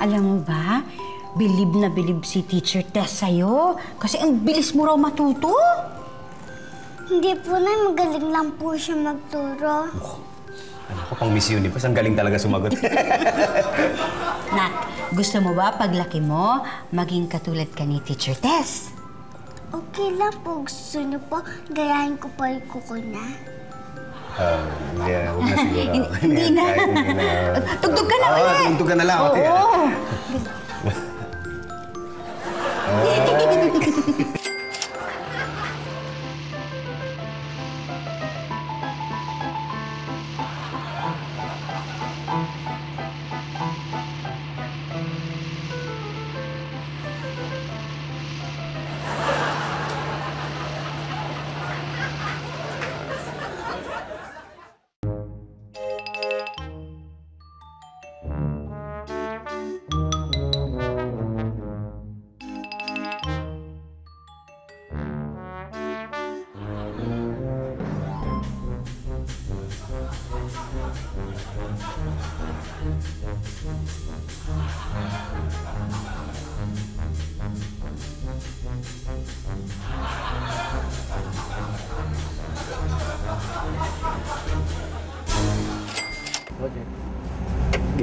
Alam mo ba, bilib na bilib si Teacher Tess sa'yo. Kasi ang bilis mo raw matuto. Hindi po, Nay. Magaling lang po siya magturo. Anak ko, pang Miss Universe. Ang galing talaga sumagot. Nak, gusto mo ba paglaki mo, maging katulad ka ni Teacher Tess? Okay lang po. Gusto niyo po, gayahin ko pa yung kuko na. Yeah, huwag na siguro. Hindi na. Tugtog ka na ulit. Tugtog ka na lang. Oo.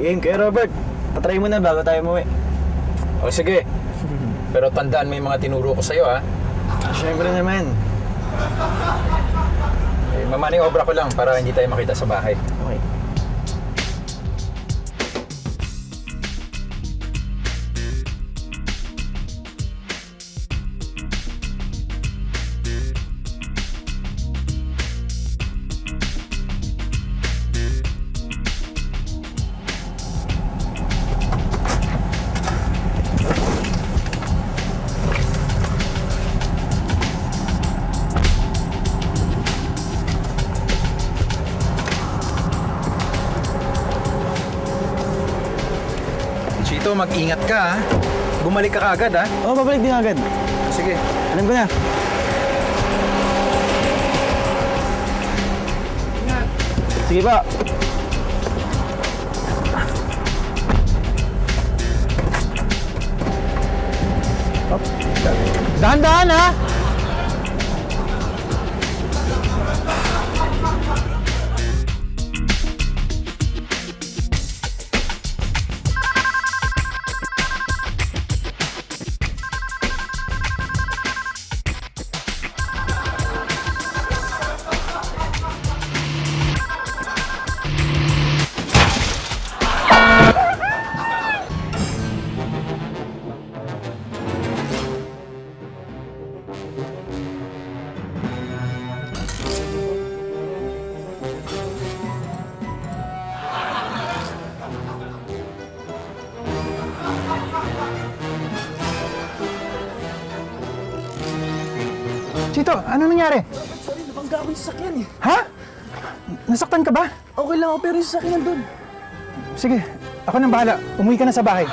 Game, Kuya Robert. Patry mo na bago tayo umuwi. O sige. Pero tandaan mo yung mga tinuro ko sa'yo, ha? Siyempre naman. Mamaniobra ko lang para hindi tayo makita sa bahay. Okay. Chito, mag-ingat ka, ha? Bumalik ka kaagad, ha? Oo, babalik din agad. Sige. Alam ko na. Sige pa. Dahan-dahan, ha? Chito, ano nangyari? Sorry, nabangga ako yung sasakyan eh. Ha? Nasaktan ka ba? Okay lang ako pero yung sasakyan nandun. Sige, ako nang bahala. Umuwi ka na sa bahay.